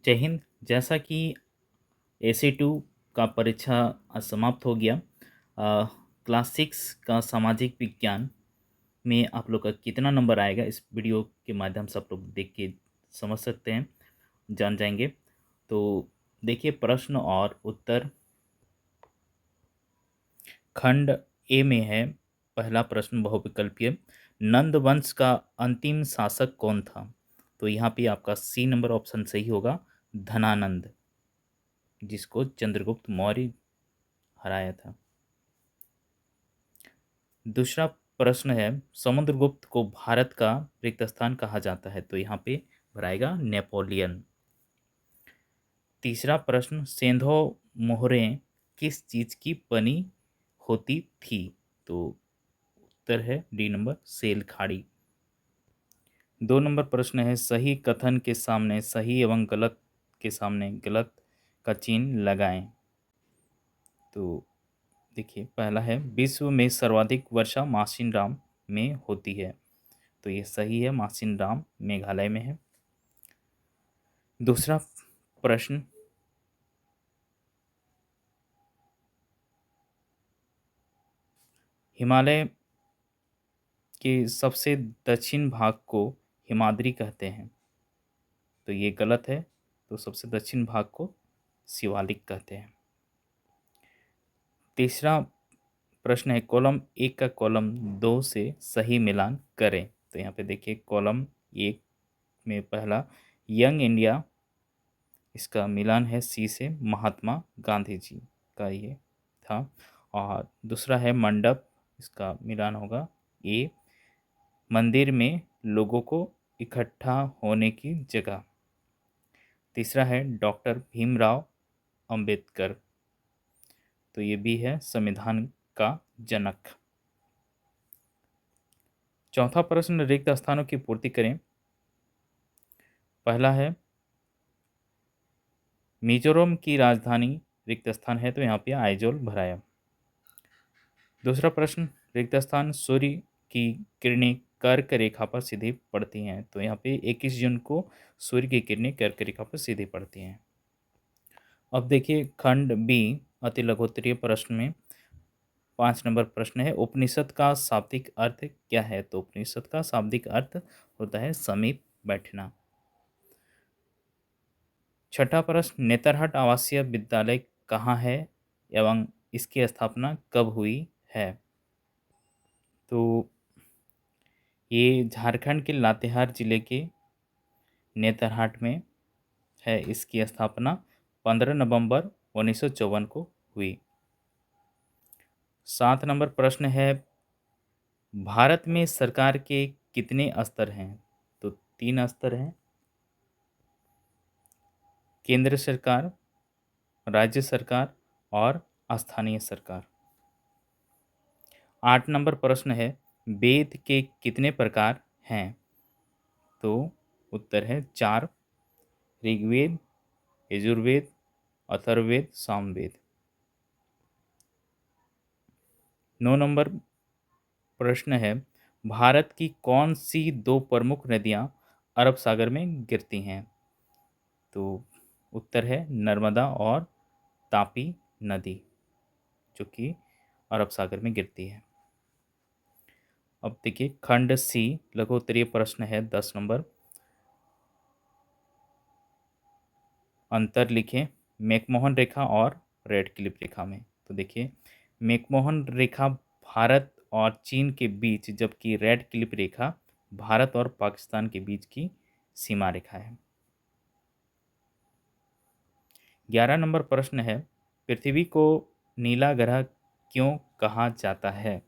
जय हिंद। जैसा कि AC2 का परीक्षा आज समाप्त हो गया। क्लास 6 का सामाजिक विज्ञान में आप लोग का कितना नंबर आएगा इस वीडियो के माध्यम से आप लोग देख के समझ सकते हैं, जान जाएंगे। तो देखिए, प्रश्न और उत्तर खंड ए में है। पहला प्रश्न बहुविकल्पीय, नंद वंश का अंतिम शासक कौन था? तो यहाँ पे आपका सी नंबर ऑप्शन सही होगा, धनानंद, जिसको चंद्रगुप्त मौर्य हराया था। दूसरा प्रश्न है, समुद्रगुप्त को भारत का रिक्त स्थान कहा जाता है? तो यहाँ पे भराएगा नेपोलियन। तीसरा प्रश्न, सेंधो मोहरें किस चीज की बनी होती थी? तो उत्तर है डी नंबर, सेल खाड़ी। 2 नंबर प्रश्न है, सही कथन के सामने सही एवं गलत के सामने गलत का चिन्ह लगाएं। तो देखिए, पहला है, विश्व में सर्वाधिक वर्षा मासिनराम में होती है। तो ये सही है, मासिनराम मेघालय में है। दूसरा प्रश्न, हिमालय के सबसे दक्षिण भाग को हिमाद्री कहते हैं। तो ये गलत है, तो सबसे दक्षिण भाग को शिवालिक कहते हैं। तीसरा प्रश्न है, कॉलम 1 का कॉलम 2 से सही मिलान करें। तो यहाँ पे देखिए, कॉलम 1 में पहला यंग इंडिया, इसका मिलान है सी से, महात्मा गांधी जी का ये था। और दूसरा है मंडप, इसका मिलान होगा ए, मंदिर में लोगों को इकट्ठा होने की जगह। तीसरा है डॉक्टर भीमराव अंबेडकर, तो ये भी है संविधान का जनक। चौथा प्रश्न, रिक्त स्थानों की पूर्ति करें। पहला है, मिजोरम की राजधानी रिक्त स्थान है, तो यहाँ पे आइजोल भराया। दूसरा प्रश्न, रिक्त स्थान सूर्य की किरणें कर्क रेखा पर सीधी पड़ती हैं। तो यहाँ पे 21 जून को सूर्य की किरणें कर्क रेखा पर सीधी पड़ती हैं। अब देखिए, खंड बी अति लघुत्तरीय प्रश्न में 5 नंबर प्रश्न है, उपनिषद का शाब्दिक अर्थ क्या है? तो उपनिषद का शाब्दिक अर्थ होता है समीप बैठना। छठा प्रश्न, नेतरहाट आवासीय विद्यालय कहाँ है एवं इसकी स्थापना कब हुई है? तो ये झारखंड के लातेहार जिले के नेतरहाट में है। इसकी स्थापना 15 नवंबर 1954 को हुई। 7 नंबर प्रश्न है, भारत में सरकार के कितने स्तर हैं? तो 3 स्तर हैं, केंद्र सरकार, राज्य सरकार और स्थानीय सरकार। 8 नंबर प्रश्न है, वेद के कितने प्रकार हैं? तो उत्तर है 4, ऋग्वेद, यजुर्वेद, अथर्ववेद, सामवेद। 9 नंबर प्रश्न है, भारत की कौन सी 2 प्रमुख नदियां अरब सागर में गिरती हैं? तो उत्तर है नर्मदा और तापी नदी, जो कि अरब सागर में गिरती है। अब देखिए, खंड सी लघुत्तरीय प्रश्न है 10 नंबर, अंतर लिखें मैकमोहन रेखा और रेड क्लिफ रेखा में। तो देखिए, मैकमोहन रेखा भारत और चीन के बीच, जबकि रेड क्लिफ रेखा भारत और पाकिस्तान के बीच की सीमा रेखा है। 11 नंबर प्रश्न है, पृथ्वी को नीला ग्रह क्यों कहा जाता है?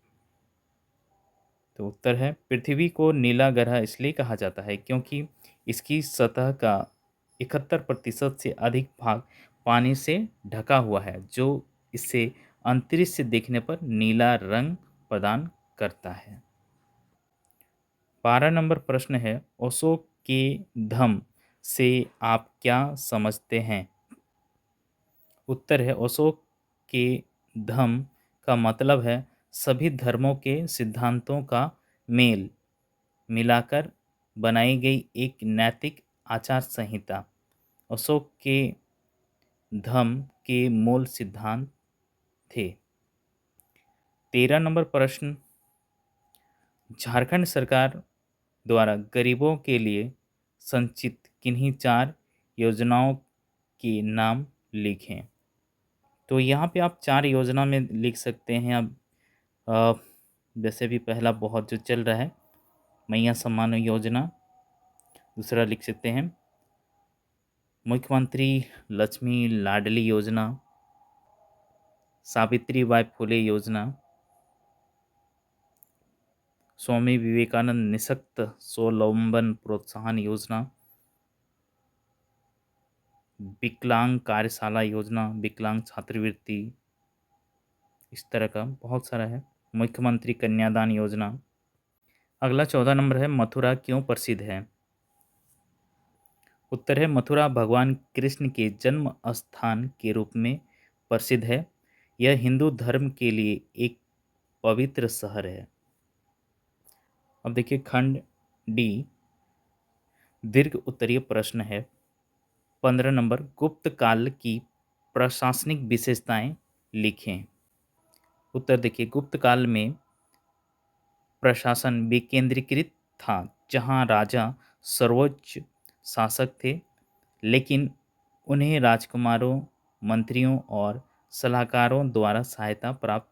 तो उत्तर है, पृथ्वी को नीला ग्रह इसलिए कहा जाता है क्योंकि इसकी सतह का 71% से अधिक भाग पानी से ढका हुआ है, जो इसे अंतरिक्ष से देखने पर नीला रंग प्रदान करता है। 12 नंबर प्रश्न है, ओशो के धम्म से आप क्या समझते हैं? उत्तर है, ओशो के धम्म का मतलब है सभी धर्मों के सिद्धांतों का मेल मिलाकर बनाई गई एक नैतिक आचार संहिता। अशोक के धम्म के मूल सिद्धांत थे? 13 नंबर प्रश्न, झारखंड सरकार द्वारा गरीबों के लिए संचित किन्हीं 4 योजनाओं के नाम लिखें। तो यहाँ पे आप 4 योजना में लिख सकते हैं। अब अ, जैसे भी पहला बहुत जो चल रहा है, मैया सम्मान योजना। दूसरा लिख सकते हैं मुख्यमंत्री लक्ष्मी लाडली योजना, सावित्रीबाई फुले योजना, स्वामी विवेकानंद निःशक्त स्वावलंबन प्रोत्साहन योजना, विकलांग कार्यशाला योजना, विकलांग छात्रवृत्ति, इस तरह का बहुत सारा है। मुख्यमंत्री कन्यादान योजना। अगला 14 नंबर है, मथुरा क्यों प्रसिद्ध है? उत्तर है मथुरा भगवान कृष्ण के जन्म स्थान के रूप में प्रसिद्ध है। यह हिंदू धर्म के लिए एक पवित्र शहर है। अब देखिए खंड डी, दीर्घ उत्तरीय प्रश्न है। 15 नंबर, गुप्त काल की प्रशासनिक विशेषताएं लिखें। उत्तर देखिए, गुप्त काल में प्रशासन विकेंद्रीकृत था, जहां राजा सर्वोच्च शासक थे, लेकिन उन्हें राजकुमारों, मंत्रियों और सलाहकारों द्वारा सहायता प्राप्त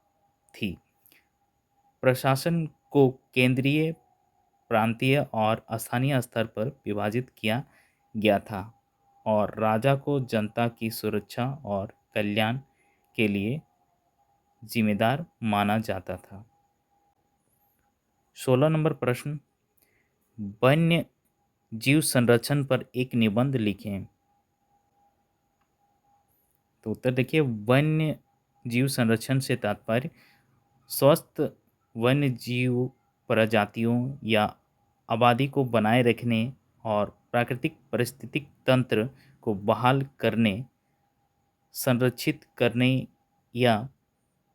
थी। प्रशासन को केंद्रीय, प्रांतीय और स्थानीय स्तर पर विभाजित किया गया था और राजा को जनता की सुरक्षा और कल्याण के लिए जिम्मेदार माना जाता था। 16 नंबर प्रश्न, वन्य जीव संरक्षण पर एक निबंध लिखें। तो उत्तर देखिए, वन्य जीव संरक्षण से तात्पर्य स्वस्थ वन्य जीव प्रजातियों या आबादी को बनाए रखने और प्राकृतिक पारिस्थितिक तंत्र को बहाल करने, संरक्षित करने या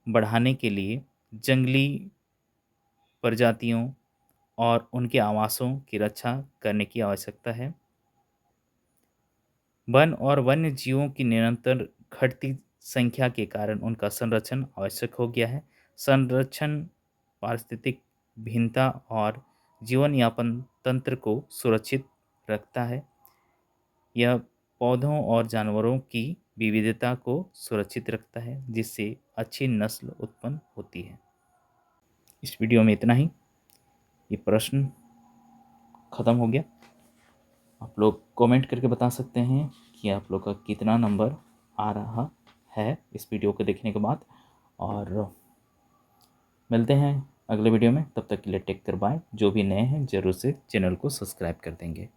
बढ़ाने के लिए जंगली प्रजातियों और उनके आवासों की रक्षा करने की आवश्यकता है। वन और वन्य जीवों की निरंतर घटती संख्या के कारण उनका संरक्षण आवश्यक हो गया है। संरक्षण पारिस्थितिक भिन्नता और जीवन यापन तंत्र को सुरक्षित रखता है। यह पौधों और जानवरों की विविधता को सुरक्षित रखता है, जिससे अच्छी नस्ल उत्पन्न होती है। इस वीडियो में इतना ही। ये प्रश्न ख़त्म हो गया। आप लोग कमेंट करके बता सकते हैं कि आप लोग का कितना नंबर आ रहा है इस वीडियो को देखने के बाद। और मिलते हैं अगले वीडियो में, तब तक के लिए टेक केयर, बाय। जो भी नए हैं ज़रूर से चैनल को सब्सक्राइब कर देंगे।